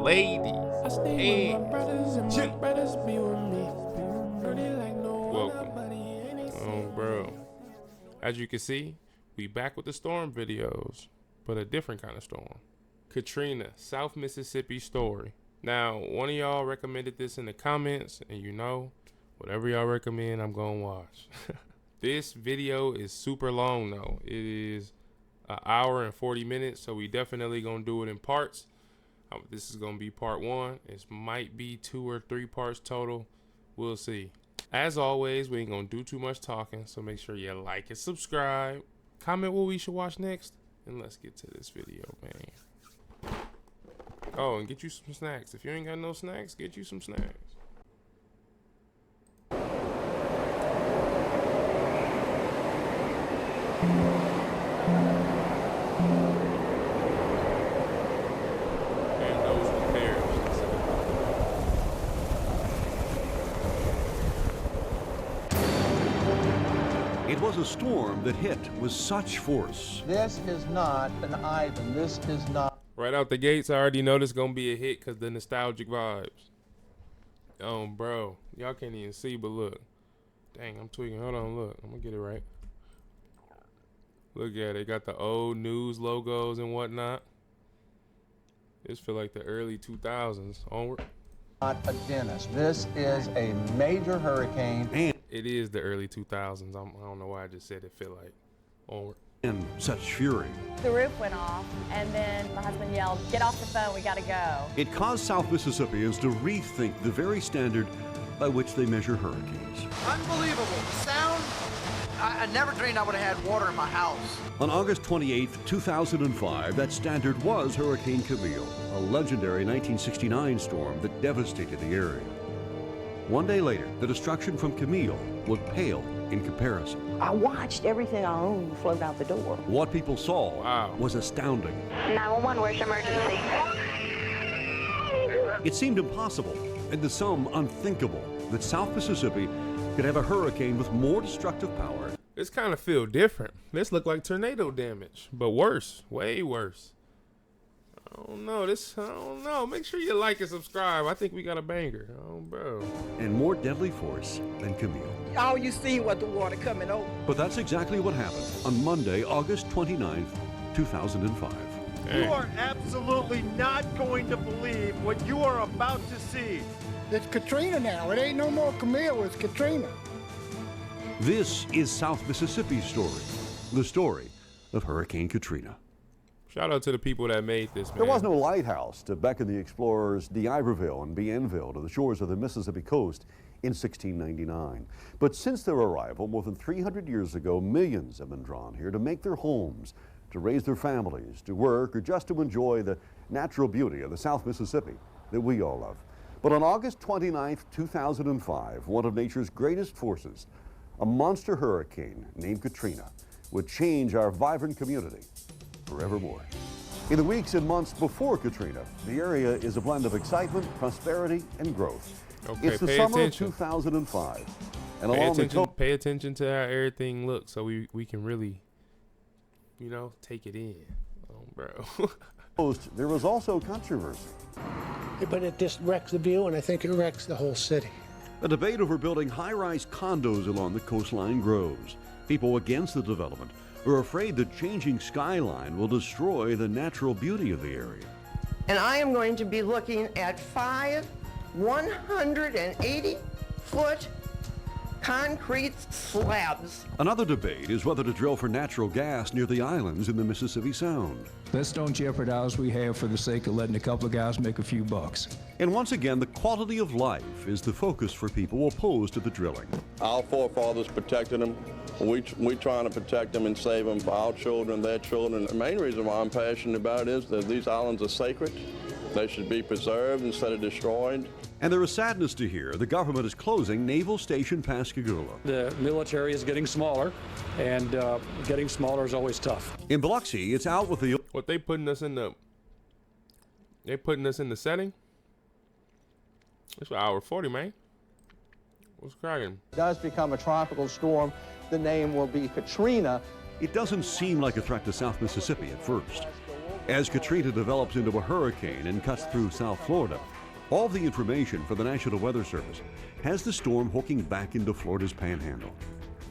ladies, and welcome. Oh, bro. As you can see, we back with the storm videos, but a different kind of storm. Katrina, South Mississippi story. Now, one of y'all recommended this in the comments, and you know, whatever y'all recommend, I'm gonna watch. This video is super long though. It is an hour and 40 minutes, so we definitely gonna do it in parts. This is gonna be part one. It might be 2 or 3 parts total. We'll see. As always, we ain't gonna do too much talking, so make sure you like and subscribe. Comment what we should watch next, and let's get to this video, man. Oh, and get you some snacks. If you ain't got no snacks, get you some snacks. It was a storm that hit with such force. This is not an Ivan. This is not. Right out the gates, I already know this gonna be a hit because the nostalgic vibes. Oh, bro. Y'all can't even see, but look. Dang, I'm tweaking. Hold on, look. I'm gonna get it right. Look at it. Got the old news logos and whatnot. This feel like the early 2000s. Onward. Not a dentist. This is a major hurricane. And it is the early 2000s. I don't know why I just said it feel like. Onward. in such fury. The roof went off, and then my husband yelled, "Get off the phone, we gotta go." It caused South Mississippians to rethink the very standard by which they measure hurricanes. Unbelievable. The sound, I never dreamed I would have had water in my house. On August 28, 2005, that standard was Hurricane Camille, a legendary 1969 storm that devastated the area. One day later, the destruction from Camille would pale in comparison. I watched everything I owned float out the door. What people saw was astounding. 911, where's your emergency? It seemed impossible, and to some unthinkable, that South Mississippi could have a hurricane with more destructive power. This kind of feel different. This look like tornado damage, but worse, way worse. I don't know. I don't know. Make sure you like and subscribe. I think we got a banger. Oh, bro. And more deadly force than Camille. All you see was the water coming over. But that's exactly what happened on Monday, August 29th, 2005. Hey. You are absolutely not going to believe what you are about to see. It's Katrina now. It ain't no more Camille, it's Katrina. This is South Mississippi's story, the story of Hurricane Katrina. Shout out to the people that made this, man. There was no lighthouse to beckon the explorers d'Iberville and Bienville to the shores of the Mississippi coast in 1699. But since their arrival more than 300 years ago, millions have been drawn here to make their homes, to raise their families, to work, or just to enjoy the natural beauty of the South Mississippi that we all love. But on August 29th, 2005, one of nature's greatest forces, a monster hurricane named Katrina, would change our vibrant community forevermore. In the weeks and months before Katrina, the area is a blend of excitement, prosperity, and growth. Okay, it's the summer of 2005. And pay attention to how everything looks so we can really, you know, take it in. Oh, bro. There was also controversy. But it just wrecks the view, and I think it wrecks the whole city. A debate over building high-rise condos along the coastline grows. People against the development are afraid the changing skyline will destroy the natural beauty of the area. And I am going to be looking at 5 180-foot concrete slabs. Another debate is whether to drill for natural gas near the islands in the Mississippi Sound. Let's don't jeopardize what we have for the sake of letting a couple of guys make a few bucks. And once again, the quality of life is the focus for people opposed to the drilling. Our forefathers protected them. We trying to protect them and save them for our children, their children. The main reason why I'm passionate about it is that these islands are sacred. They should be preserved instead of destroyed. And there is sadness to hear the government is closing Naval Station Pascagoula. The military is getting smaller, and getting smaller is always tough. In Biloxi, it's out with the... What they putting us in the setting? It's for hour 40, man. What's cracking? It does become a tropical storm. The name will be Katrina. It doesn't seem like a threat to South Mississippi at first. As Katrina develops into a hurricane and cuts through South Florida, all the information for the National Weather Service has the storm hooking back into Florida's panhandle.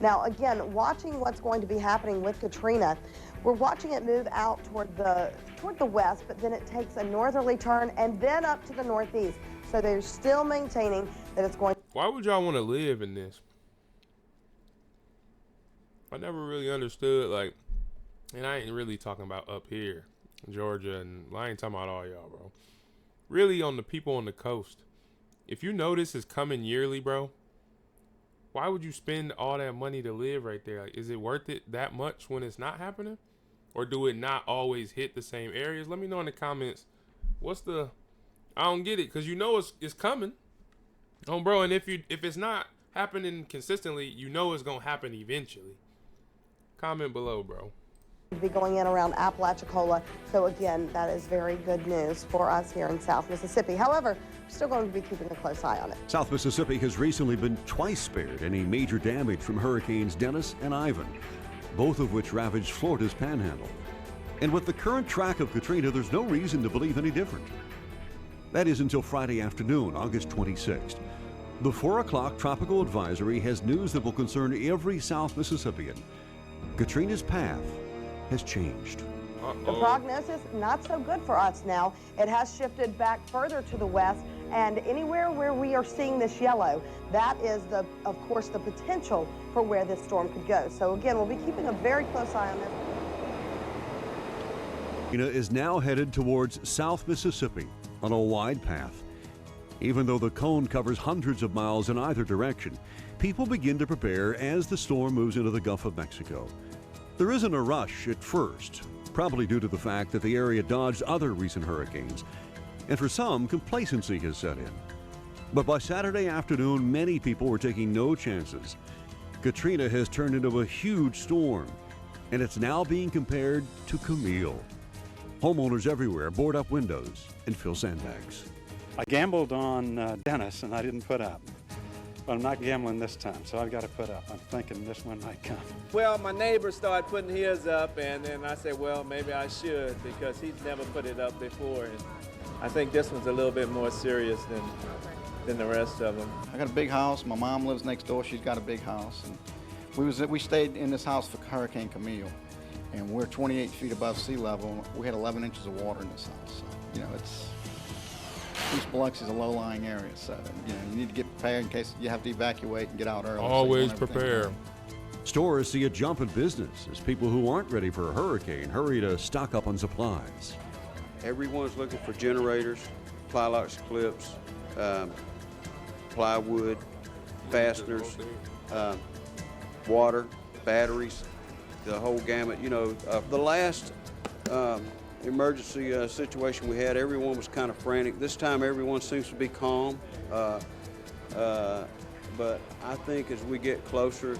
Now, again, watching what's going to be happening with Katrina, we're watching it move out toward the west, but then it takes a northerly turn and then up to the northeast. So they're still maintaining that it's going. Why would y'all want to live in this? I never really understood, like, and I ain't really talking about up here, Georgia, and I ain't talking about all y'all, bro. Really on the people on the coast. If you know this is coming yearly, bro, why would you spend all that money to live right there? Like, is it worth it that much when it's not happening? Or do it not always hit the same areas? Let me know in the comments. I don't get it, because you know it's coming. Oh, bro, and if it's not happening consistently, you know it's going to happen eventually. Comment below, bro. Be going in around Apalachicola. So again, that is very good news for us here in South Mississippi. However, we're still going to be keeping a close eye on it. South Mississippi has recently been twice spared any major damage from Hurricanes Dennis and Ivan, both of which ravaged Florida's panhandle. And with the current track of Katrina, there's no reason to believe any different. That is until Friday afternoon, August 26th. The 4 o'clock tropical advisory has news that will concern every South Mississippian. Katrina's path has changed. The prognosis, not so good for us now. It has shifted back further to the west, and anywhere where we are seeing this yellow, that is, of course, the potential for where this storm could go. So again, we'll be keeping a very close eye on this. Katrina is now headed towards South Mississippi on a wide path. Even though the cone covers hundreds of miles in either direction, people begin to prepare as the storm moves into the Gulf of Mexico. There isn't a rush at first, probably due to the fact that the area dodged other recent hurricanes, and for some, complacency has set in. But by Saturday afternoon, many people were taking no chances. Katrina has turned into a huge storm, and it's now being compared to Camille. Homeowners everywhere board up windows and fill sandbags. I gambled on Dennis, and I didn't put up. But I'm not gambling this time, so I've got to put up. I'm thinking this one might come. Well, my neighbor started putting his up, and then I said, well, maybe I should, because he's never put it up before. And I think this one's a little bit more serious than the rest of them. I got a big house. My mom lives next door. She's got a big house. And we stayed in this house for Hurricane Camille, and we're 28 feet above sea level. We had 11 inches of water in this house. So, you know, East Biloxi is a low-lying area, so you need to get prepared in case you have to evacuate and get out early. Always prepare. Stores see a jump in business as people who aren't ready for a hurricane hurry to stock up on supplies. Everyone's looking for generators, ply locks, clips, plywood, fasteners, water, batteries, the whole gamut. You know, the last emergency situation we had, everyone was kind of frantic. This time everyone seems to be calm, but I think as we get closer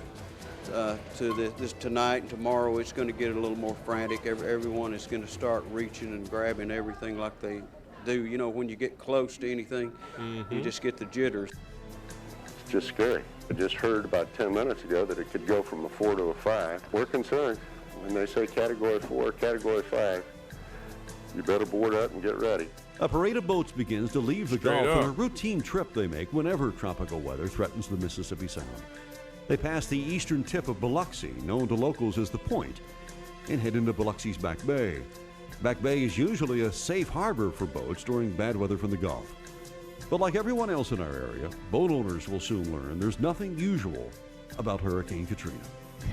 to this tonight and tomorrow, it's going to get a little more frantic. Everyone is going to start reaching and grabbing everything like they do. You know, when you get close to anything, you just get the jitters. It's just scary. I just heard about 10 minutes ago that it could go from a 4 to a 5. We're concerned. When they say Category 4, Category 5, you better board up and get ready. A parade of boats begins to leave the Straight Gulf up. on a routine trip they make whenever tropical weather threatens the Mississippi Sound. They pass the eastern tip of Biloxi, known to locals as the Point, and head into Biloxi's Back Bay. Back Bay is usually a safe harbor for boats during bad weather from the Gulf. But like everyone else in our area, boat owners will soon learn there's nothing usual about Hurricane Katrina.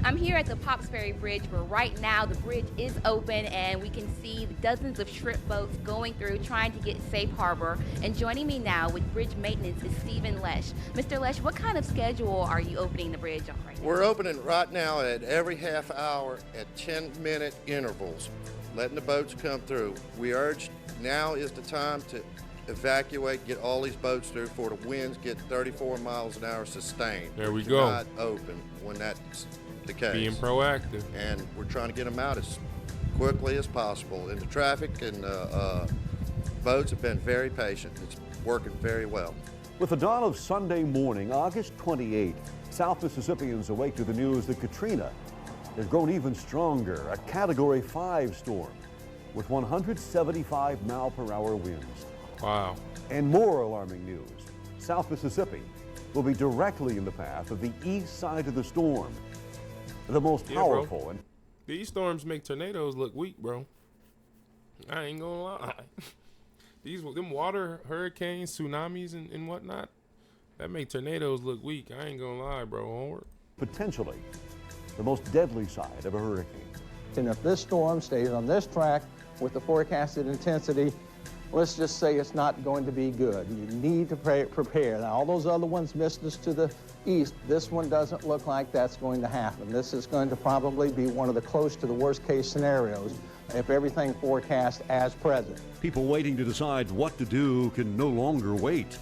I'm here at the Pops Ferry Bridge, where right now the bridge is open and we can see dozens of strip boats going through trying to get safe harbor. And joining me now with bridge maintenance is Stephen Lesh. Mr. Lesh, what kind of schedule are you opening the bridge on right now? We're opening right now at every half hour at 10-minute intervals, letting the boats come through. We urge now is the time to evacuate, get all these boats through before the winds get 34 miles an hour sustained. There we do go. Not open when that's the case. Being proactive. And we're trying to get them out as quickly as possible. And the traffic and boats have been very patient. It's working very well. With the dawn of Sunday morning, August 28th, South Mississippians awake to the news that Katrina has grown even stronger, a Category 5 storm. with 175-mile-per-hour winds. Wow. And more alarming news. South Mississippi will be directly in the path of the east side of the storm. The most powerful. Bro. These storms make tornadoes look weak, bro. I ain't gonna lie. Them water hurricanes, tsunamis, and whatnot, that make tornadoes look weak. I ain't gonna lie, bro. Onward. Potentially the most deadly side of a hurricane. And if this storm stays on this track with the forecasted intensity, let's just say it's not going to be good. You need to prepare. Now, all those other ones missed us to the east. This one doesn't look like that's going to happen. This is going to probably be one of the close to the worst case scenarios if everything forecast as present. People waiting to decide what to do can no longer wait.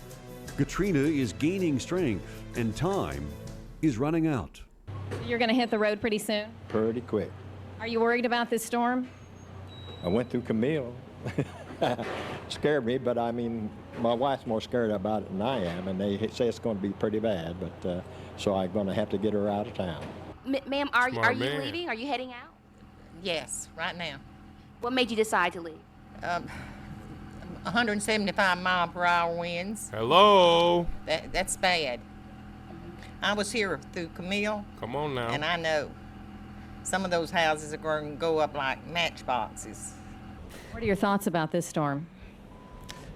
Katrina is gaining strength and time is running out. You're going to hit the road pretty soon? Pretty quick. Are you worried about this storm? I went through Camille. Scared me, but I mean, my wife's more scared about it than I am, and they say it's going to be pretty bad, but so I'm going to have to get her out of town. Ma'am, are you leaving? Are you heading out? Yes, right now. What made you decide to leave? 175-mile-per-hour winds. Hello. That's bad. I was here through Camille. Come on now. And I know some of those houses are going to go up like matchboxes. What are your thoughts about this storm?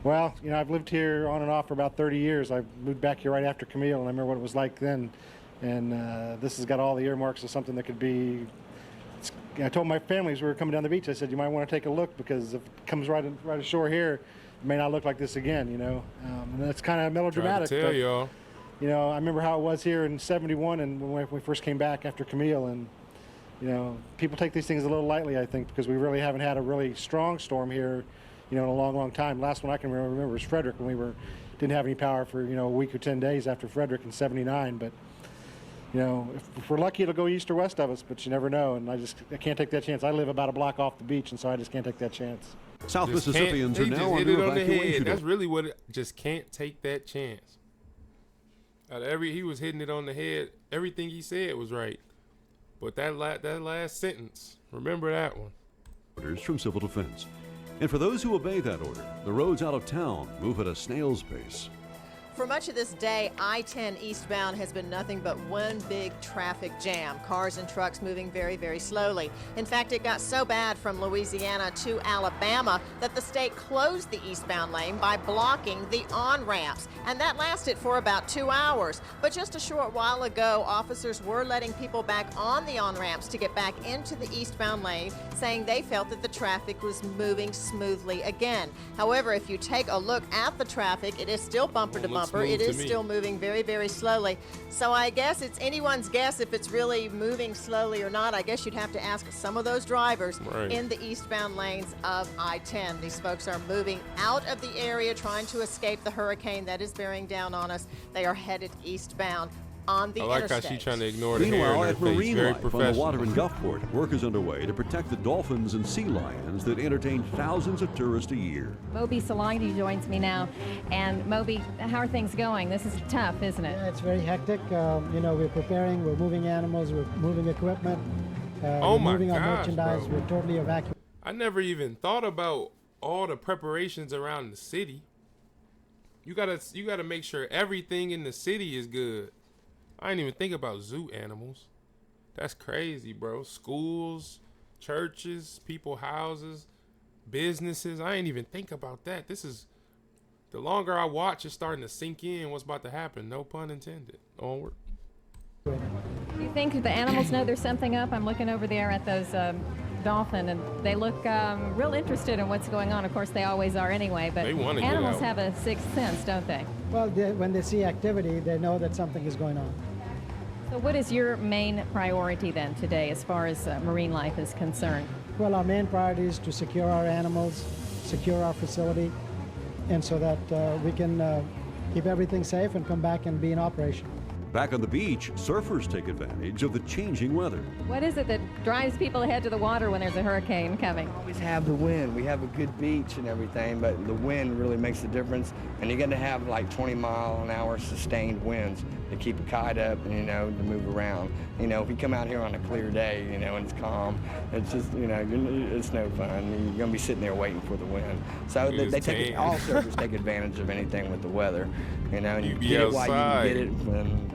Well, you know, I've lived here on and off for about 30 years. I moved back here right after Camille, and I remember what it was like then. And this has got all the earmarks of something that could be. I told my family as we were coming down the beach, I said, you might want to take a look, because if it comes right ashore here, it may not look like this again, you know. And that's kind of melodramatic. Trying to tell y'all. You know, I remember how it was here in '71 and when we first came back after Camille, and you know, people take these things a little lightly, I think, because we really haven't had a really strong storm here, you know, in a long, long time. Last one I can remember was Frederick, when we didn't have any power for, you know, a week or 10 days after Frederick in '79. But you know, if we're lucky, it'll go east or west of us, but you never know. And I can't take that chance. I live about a block off the beach, and so I just can't take that chance. South Mississippians are now under evacuation. That's really what just can't take that chance. He was hitting it on the head. Everything he said was right. But that last sentence, remember that one. Orders from Civil Defense. And for those who obey that order, the roads out of town move at a snail's pace. For much of this day, I-10 eastbound has been nothing but one big traffic jam. Cars and trucks moving very, very slowly. In fact, it got so bad from Louisiana to Alabama that the state closed the eastbound lane by blocking the on-ramps. And that lasted for about 2 hours. But just a short while ago, officers were letting people back on the on-ramps to get back into the eastbound lane, saying they felt that the traffic was moving smoothly again. However, if you take a look at the traffic, it is still bumper to bumper. It is still moving very, very slowly. So I guess it's anyone's guess if it's really moving slowly or not. I guess you'd have to ask some of those drivers in the eastbound lanes of I-10. These folks are moving out of the area, trying to escape the hurricane that is bearing down on us. They are headed eastbound on the interstate. I like how she's trying to ignore the hair Meanwhile, in at her face. Marine Very Life on professional. the water in Gulfport, work is underway to protect the dolphins and sea lions that entertain thousands of tourists a year. Moby Salongi joins me now. And Moby, how are things going? This is tough, isn't it? Yeah, it's very hectic. You know, we're preparing, we're moving animals, we're moving equipment, Oh we're my moving our gosh, merchandise, bro. we're totally evacuating. I never even thought about all the preparations around the city. You gotta make sure everything in the city is good. I didn't even think about zoo animals. That's crazy, bro. Schools, churches, people houses, businesses. I didn't even think about that. This is, the longer I watch, it's starting to sink in what's about to happen. No pun intended. Onward. Do you think the animals know there's something up? I'm looking over there at those dolphin, and they look real interested in what's going on. Of course, they always are anyway, but animals have a sixth sense, don't they? Well, when they see activity, they know that something is going on. So what is your main priority then today as far as marine life is concerned? Well, our main priority is to secure our animals, secure our facility, and so that we can keep everything safe and come back and be in operation. Back on the beach, surfers take advantage of the changing weather. What is it that drives people to head to the water when there's a hurricane coming? We always have the wind. We have a good beach and everything, but the wind really makes the difference. And you're going to have like 20-mile-an-hour sustained winds to keep a kite up and, to move around. If you come out here on a clear day, and it's calm, it's just, it's no fun. You're going to be sitting there waiting for the wind. So all surfers take advantage of anything with the weather, and you get it while you can get it, and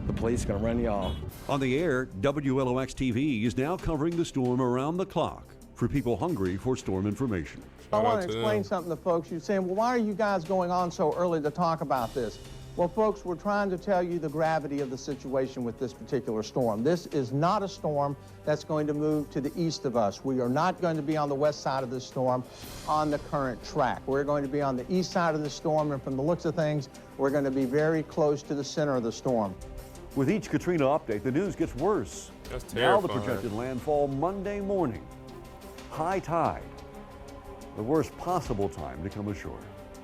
the police are going to run you off. On the air, WLOX TV is now covering the storm around the clock for people hungry for storm information. I want to explain something to folks. You're saying, well, why are you guys going on so early to talk about this? Well, folks, we're trying to tell you the gravity of the situation with this particular storm. This is not a storm that's going to move to the east of us. We are not going to be on the west side of this storm on the current track. We're going to be on the east side of the storm, and from the looks of things, we're going to be very close to the center of the storm. With each Katrina update, the news gets worse. That's now terrifying. the projected landfall Monday morning. High tide. The worst possible time to come ashore.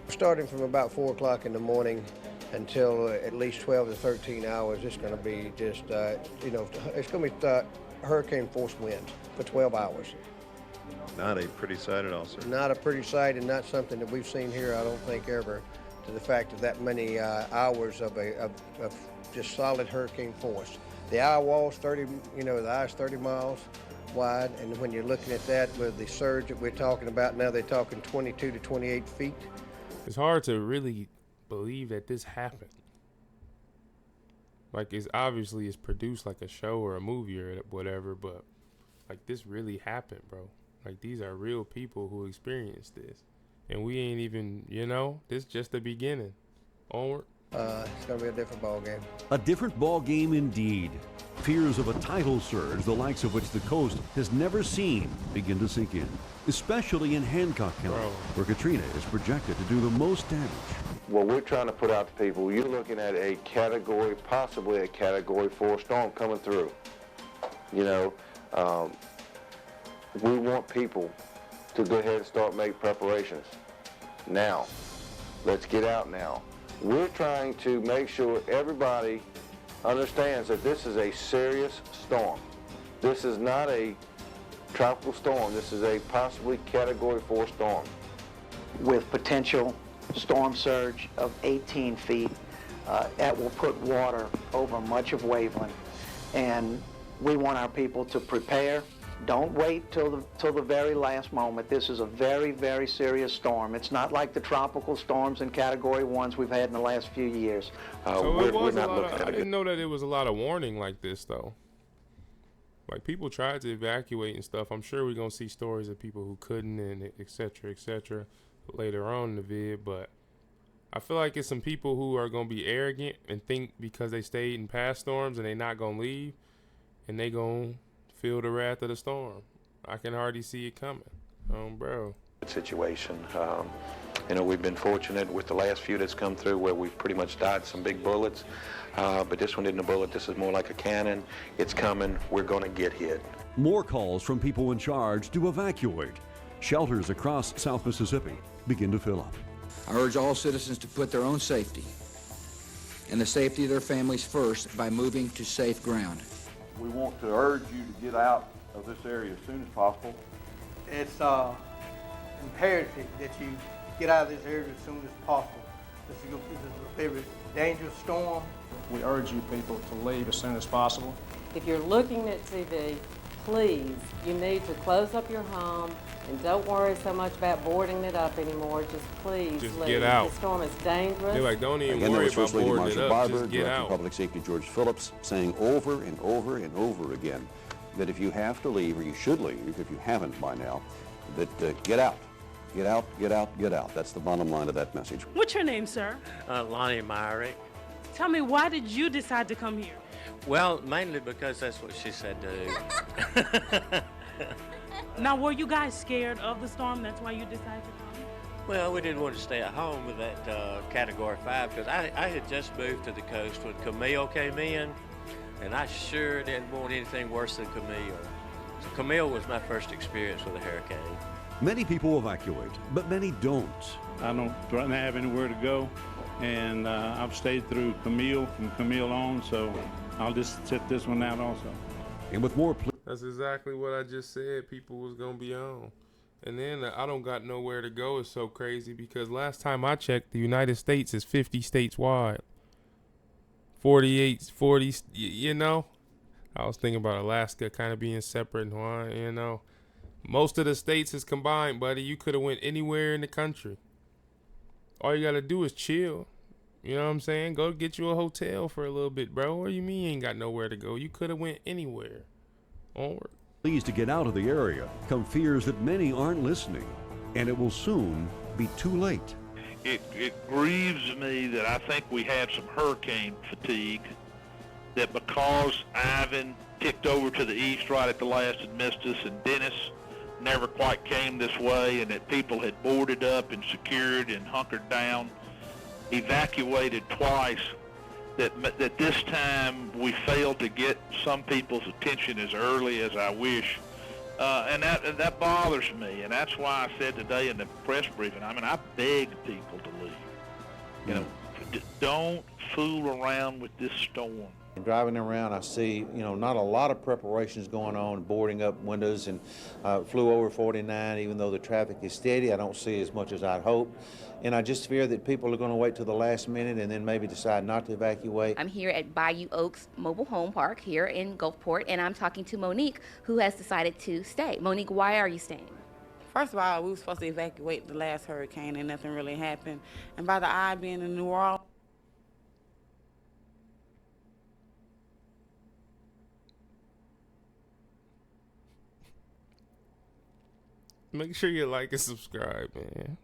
Starting from about 4 o'clock in the morning until at least 12 to 13 hours, it's going to be just, it's going to be hurricane force winds for 12 hours. Not a pretty sight at all, sir. Not a pretty sight, and not something that we've seen here, I don't think, ever, to the fact of that many hours of just solid hurricane force. The eye wall's 30, the eye's 30 miles wide, and when you're looking at that with the surge that we're talking about now, they're talking 22 to 28 feet. It's hard to really believe that this happened. Like, it's obviously it's produced like a show or a movie or whatever, but like this really happened, bro. Like, these are real people who experienced this, and we ain't even, this just the beginning. Onward. It's going to be a different ball game. A different ball game indeed. Fears of a tidal surge, the likes of which the coast has never seen, begin to sink in, especially in Hancock County, where Katrina is projected to do the most damage. What we're trying to put out to people, you're looking at a category, possibly a Category 4 storm coming through. We want people to go ahead and start making preparations now. Let's get out now. We're trying to make sure everybody understands that this is a serious storm. This is not a tropical storm. This is a possibly Category 4 storm. With potential storm surge of 18 feet, that will put water over much of Waveland. And we want our people to prepare. Don't wait till the very last moment. This is a very, very serious storm. It's not like the tropical storms and Category 1s we've had in the last few years. We're not looking at it. I didn't know that it was a lot of warning like this, though. Like, people tried to evacuate and stuff. I'm sure we're going to see stories of people who couldn't and et cetera, later on in the vid. But I feel like it's some people who are going to be arrogant and think because they stayed in past storms and they not going to leave, and they going to feel the wrath of the storm. I can hardly see it coming. Bro. Situation. We've been fortunate with the last few that's come through where we've pretty much dodged some big bullets. But this one isn't a bullet. This is more like a cannon. It's coming. We're going to get hit. More calls from people in charge to evacuate. Shelters across South Mississippi begin to fill up. I urge all citizens to put their own safety and the safety of their families first by moving to safe ground. We want to urge you to get out of this area as soon as possible. It's imperative that you get out of this area as soon as possible. This is a very dangerous storm. We urge you people to leave as soon as possible. If you're looking at TV, please, you need to close up your home and don't worry so much about boarding it up anymore. Just please leave. Get out. The storm is dangerous. They're like, don't even worry about boarding it up. Barber, just get Director out. of Public Safety George Phillips, saying over and over and over again that if you have to leave, or you should leave, if you haven't by now, that get out. Get out, get out, get out. That's the bottom line of that message. What's your name, sir? Lonnie Myrick. Tell me, why did you decide to come here? Well, mainly because that's what she said to do. Now, were you guys scared of the storm? That's why you decided to come? Well, we didn't want to stay at home with that Category 5 because I had just moved to the coast when Camille came in, and I sure didn't want anything worse than Camille. So Camille was my first experience with a hurricane. Many people evacuate, but many don't. I don't have anywhere to go. and I've stayed through Camille, from Camille on, so I'll just sit this one out also. And with more... That's exactly what I just said people was going to be on. And then I don't got nowhere to go is so crazy because last time I checked, the United States is 50 states wide. 40, you know? I was thinking about Alaska kind of being separate and Hawaii, you know? Most of the states is combined, buddy. You could have went anywhere in the country. All you got to do is chill. You know what I'm saying? Go get you a hotel for a little bit, bro. What do you mean you ain't got nowhere to go? You could have went anywhere. Onward. Pleased to get out of the area come fears that many aren't listening, and it will soon be too late. It grieves me that I think we had some hurricane fatigue, that because Ivan ticked over to the east right at the last and missed us, and Dennis never quite came this way, and that people had boarded up and secured and hunkered down, evacuated twice, that this time we failed to get some people's attention as early as I wish. And that bothers me, and that's why I said today in the press briefing, I mean, I beg people to leave. You know, don't fool around with this storm. Driving around, I see, not a lot of preparations going on, boarding up windows, and flew over 49, even though the traffic is steady. I don't see as much as I'd hope. And I just fear that people are going to wait till the last minute and then maybe decide not to evacuate. I'm here at Bayou Oaks Mobile Home Park here in Gulfport, and I'm talking to Monique, who has decided to stay. Monique, why are you staying? First of all, we were supposed to evacuate the last hurricane and nothing really happened. And by the eye being in New Orleans, Make sure you like and subscribe, man.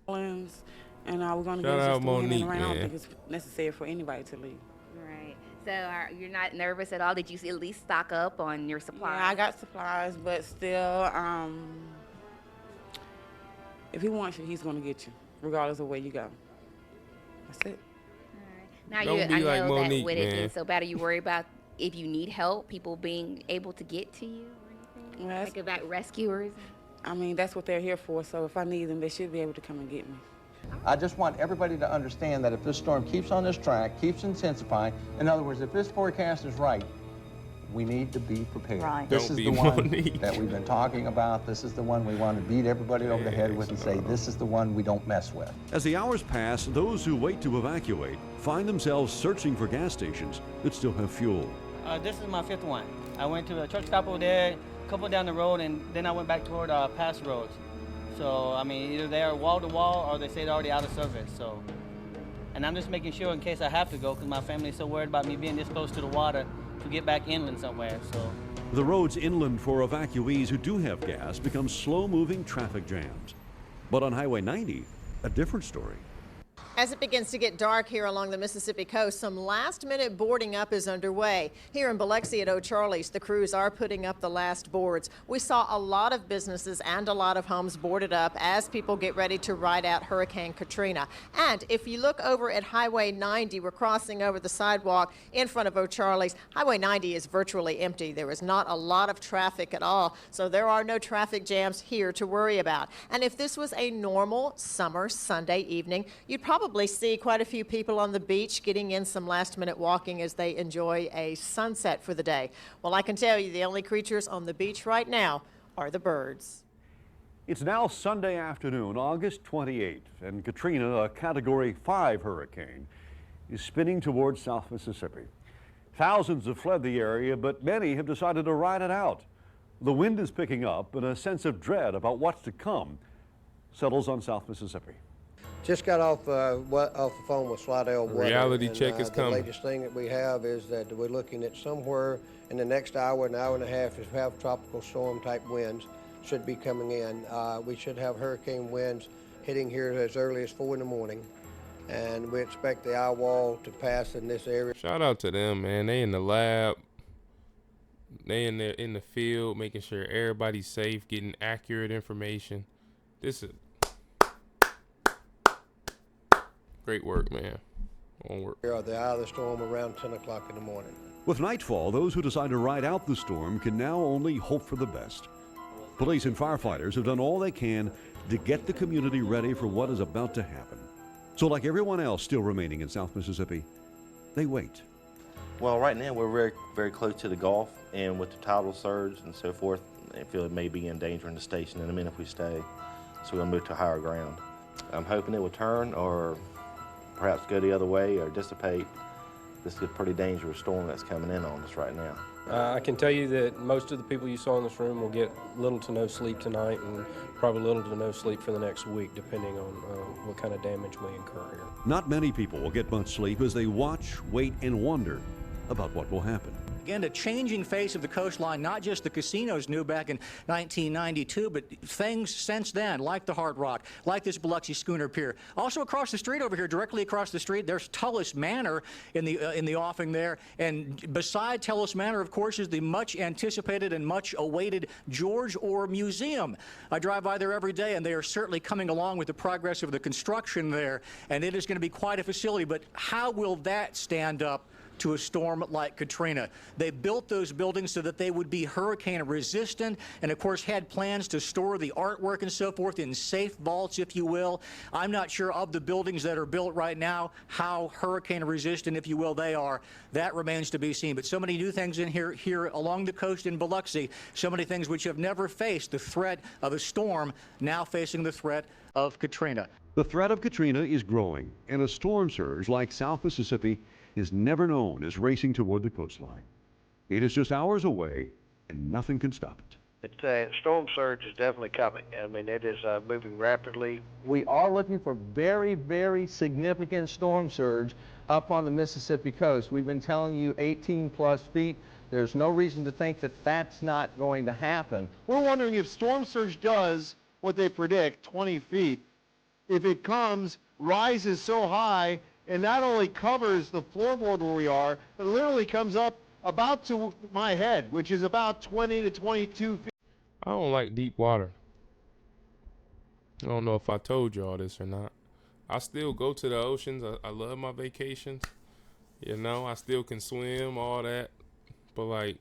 And we're going to Shout get out just Monique, around. I man. don't think it's necessary for anybody to leave. Right. So you're not nervous at all? Did you at least stock up on your supplies? Yeah, I got supplies, but still, if he wants you, he's going to get you, regardless of where you go. That's it. Now, I Don't know be like that Monique, with it man. being so bad, are you worried about if you need help, people being able to get to you or anything? Well, like about rescuers? I mean, that's what they're here for, so if I need them, they should be able to come and get me. I just want everybody to understand that if this storm keeps on this track, keeps intensifying, in other words, if this forecast is right, we need to be prepared. Right. This Don't is be the one Monique. that we've been talking about. This is the one we want to beat everybody over the head with and say, this is the one we don't mess with. As the hours pass, those who wait to evacuate find themselves searching for gas stations that still have fuel. This is my fifth one. I went to a church stop over there, a couple down the road, and then I went back toward Pass Roads. So, I mean, either they're wall to wall or they say they're already out of service. So, and I'm just making sure in case I have to go because my family's so worried about me being this close to the water to get back inland somewhere. So, The roads inland for evacuees who do have gas become slow-moving traffic jams. But on Highway 90, a different story. As it begins to get dark here along the Mississippi coast, some last-minute boarding up is underway. Here in Biloxi at O'Charley's, the crews are putting up the last boards. We saw a lot of businesses and a lot of homes boarded up as people get ready to ride out Hurricane Katrina. And if you look over at Highway 90, we're crossing over the sidewalk in front of O'Charley's. Highway 90 is virtually empty. There is not a lot of traffic at all, so there are no traffic jams here to worry about. And if this was a normal summer Sunday evening, you'd probably see quite a few people on the beach getting in some last-minute walking as they enjoy a sunset for the day. Well, I can tell you the only creatures on the beach right now are the birds. It's now Sunday afternoon, August 28th, and Katrina, a Category 5 hurricane, is spinning towards South Mississippi. Thousands have fled the area, but many have decided to ride it out. The wind is picking up, and a sense of dread about what's to come settles on South Mississippi. Just got off the phone with Slidell Weather. Reality check is coming. The latest thing that we have is that we're looking at somewhere in the next hour, an hour and a half, is have tropical storm type winds should be coming in. We should have hurricane winds hitting here as early as 4 in the morning. And we expect the eye wall to pass in this area. Shout out to them, man. They in the lab. They in the field, making sure everybody's safe, getting accurate information. This is great work, man. Onward. The eye of the storm around 10 o'clock in the morning. With nightfall, those who decide to ride out the storm can now only hope for the best. Police and firefighters have done all they can to get the community ready for what is about to happen. So like everyone else still remaining in South Mississippi, they wait. Well, right now we're very, very close to the Gulf, and with the tidal surge and so forth, I feel it may be endangering the station in a minute if we stay. So we'll move to higher ground. I'm hoping it will turn or perhaps go the other way or dissipate. This is a pretty dangerous storm that's coming in on us right now. I can tell you that most of the people you saw in this room will get little to no sleep tonight and probably little to no sleep for the next week, depending on what kind of damage may incur here. Not many people will get much sleep as they watch, wait, and wonder about what will happen. Again, a changing face of the coastline, not just the casinos knew back in 1992, but things since then, like the Hard Rock, like this Biloxi Schooner Pier. Also across the street over here, directly across the street, there's Tullis Manor in the offing there. And beside Tullis Manor, of course, is the much anticipated and much awaited George Orr Museum. I drive by there every day, and they are certainly coming along with the progress of the construction there. And it is going to be quite a facility. But how will that stand up to a storm like Katrina? They built those buildings so that they would be hurricane resistant, and of course had plans to store the artwork and so forth in safe vaults, if you will. I'm not sure of the buildings that are built right now how hurricane resistant, if you will, they are. That remains to be seen. But so many new things in here along the coast in Biloxi, so many things which have never faced the threat of a storm, now facing the threat of Katrina. The threat of Katrina is growing, and a storm surge like South Mississippi is never known as racing toward the coastline. It is just hours away, and nothing can stop it. The storm surge is definitely coming. I mean, it is moving rapidly. We are looking for very, very significant storm surge up on the Mississippi coast. We've been telling you 18 plus feet. There's no reason to think that that's not going to happen. We're wondering if storm surge does what they predict, 20 feet, if it comes, rises so high, and not only covers the floorboard where we are, but literally comes up about to my head, which is about 20 to 22 feet. I don't like deep water. I don't know if I told y'all this or not. I still go to the oceans. I love my vacations. You know, I still can swim, all that. But like,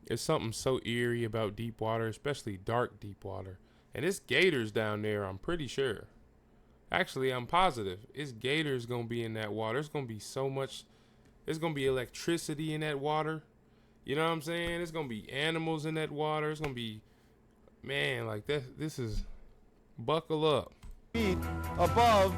it's something so eerie about deep water, especially dark deep water. And it's gators down there, I'm pretty sure. Actually, I'm positive. It's gators going to be in that water. It's going to be so much. There's going to be electricity in that water. You know what I'm saying? There's going to be animals in that water. It's going to be, man, like that. This is, buckle up. Feet above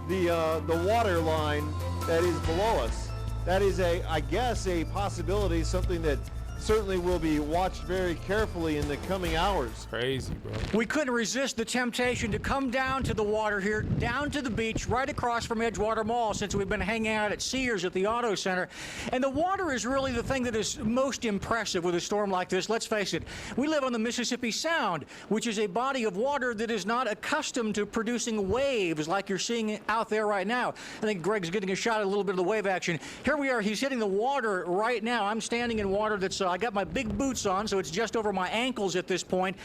the water line that is below us. That is I guess, a possibility, something that certainly will be watched very carefully in the coming hours. Crazy, bro. We couldn't resist the temptation to come down to the water here, down to the beach, right across from Edgewater Mall, since we've been hanging out at Sears at the Auto Center. And the water is really the thing that is most impressive with a storm like this. Let's face it, we live on the Mississippi Sound, which is a body of water that is not accustomed to producing waves like you're seeing out there right now. I think Greg's getting a shot at a little bit of the wave action. Here we are, he's hitting the water right now. I'm standing in water that's I got my big boots on, so it's just over my ankles at this point.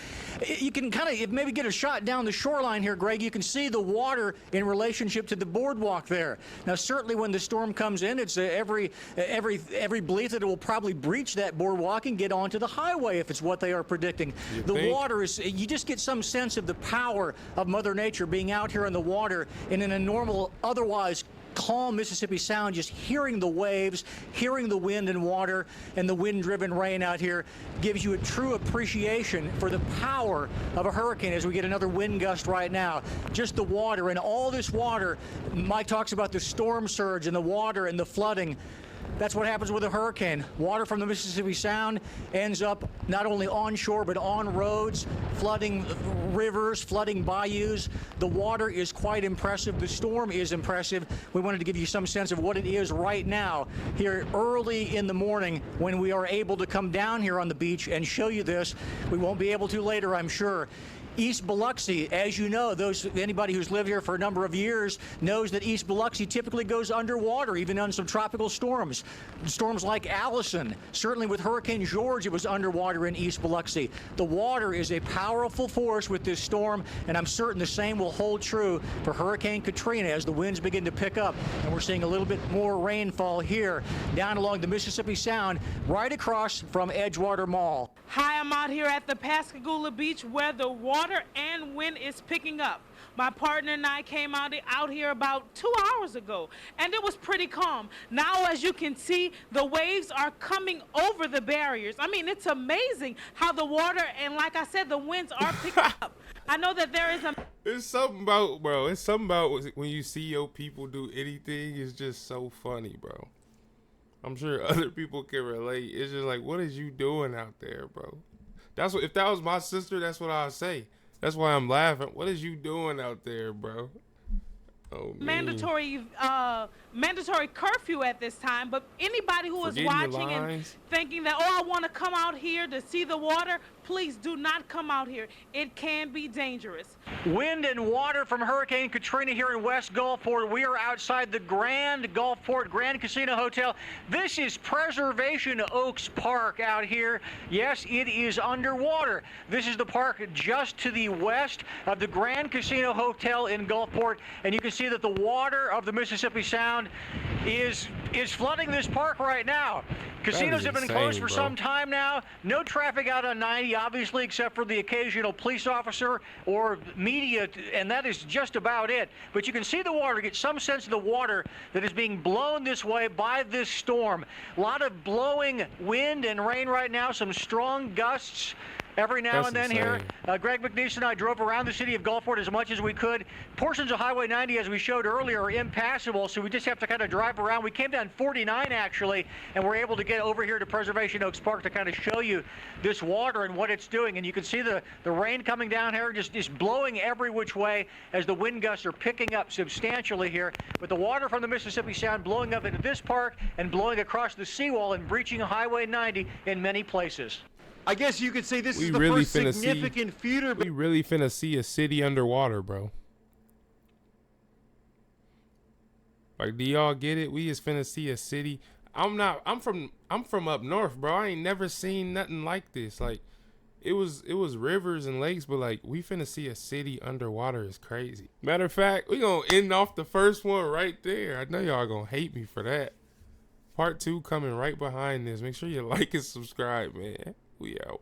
You can kind of maybe get a shot down the shoreline here, Greg. You can see the water in relationship to the boardwalk there. Now, certainly when the storm comes in, it's every belief that it will probably breach that boardwalk and get onto the highway if it's what they are predicting. The water is, you just get some sense of the power of Mother Nature being out here in the water and in a normal, otherwise calm Mississippi Sound, just hearing the waves, hearing the wind and water and the wind-driven rain out here gives you a true appreciation for the power of a hurricane as we get another wind gust right now. Just the water and all this water. Mike talks about the storm surge and the water and the flooding. That's what happens with a hurricane. Water from the Mississippi Sound ends up not only onshore but on roads, flooding rivers, flooding bayous. The water is quite impressive. The storm is impressive. We wanted to give you some sense of what it is right now here early in the morning when we are able to come down here on the beach and show you this. We won't be able to later, I'm sure. East Biloxi, as you know, anybody who's lived here for a number of years knows that East Biloxi typically goes underwater, even on some tropical storms. Storms like Allison, certainly with Hurricane George, it was underwater in East Biloxi. The water is a powerful force with this storm, and I'm certain the same will hold true for Hurricane Katrina as the winds begin to pick up. And we're seeing a little bit more rainfall here down along the Mississippi Sound, right across from Edgewater Mall. Hi, I'm out here at the Pascagoula Beach where the water and wind is picking up. My partner and I came out here about 2 hours ago, and it was pretty calm. Now, as you can see, the waves are coming over the barriers. I mean, it's amazing how the water and, like I said, the winds are picking up. I know that there is a... It's something about, bro, it's something about when you see your people do anything, it's just so funny, bro. I'm sure other people can relate. It's just like, what is you doing out there, bro? That's what, if that was my sister, that's what I'd say. That's why I'm laughing. What is you doing out there, bro? Oh, mandatory curfew at this time, but anybody who is watching and thinking that, oh, I want to come out here to see the water, please do not come out here. It can be dangerous. Wind and water from Hurricane Katrina here in West Gulfport. We are outside the Grand Gulfport Grand Casino Hotel. This is Preservation Oaks Park out here. Yes, it is underwater. This is the park just to the west of the Grand Casino Hotel in Gulfport, and you can see that the water of the Mississippi Sound is flooding this park right now. Casinos have been closed for some time now. No traffic out on 90, obviously, except for the occasional police officer or media, and that is just about it. But you can see the water, get some sense of the water that is being blown this way by this storm. A lot of blowing wind and rain right now, some strong gusts every now and then here. Greg McNeese and I drove around the city of Gulfport as much as we could. Portions of Highway 90, as we showed earlier, are impassable, so we just have to kind of drive around. We came down 49, actually, and we're able to get over here to Preservation Oaks Park to kind of show you this water and what it's doing. And you can see the rain coming down here, just blowing every which way as the wind gusts are picking up substantially here. But the water from the Mississippi Sound blowing up into this park and blowing across the seawall and breaching Highway 90 in many places. I guess you could say this is the first significant feeder. We really finna see a city underwater, bro. Like, do y'all get it? We is finna see a city. I'm from up north, bro. I ain't never seen nothing like this. Like, it was rivers and lakes, but like, we finna see a city underwater is crazy. Matter of fact, we gonna end off the first one right there. I know y'all gonna hate me for that. Part 2 coming right behind this. Make sure you like and subscribe, man. We out.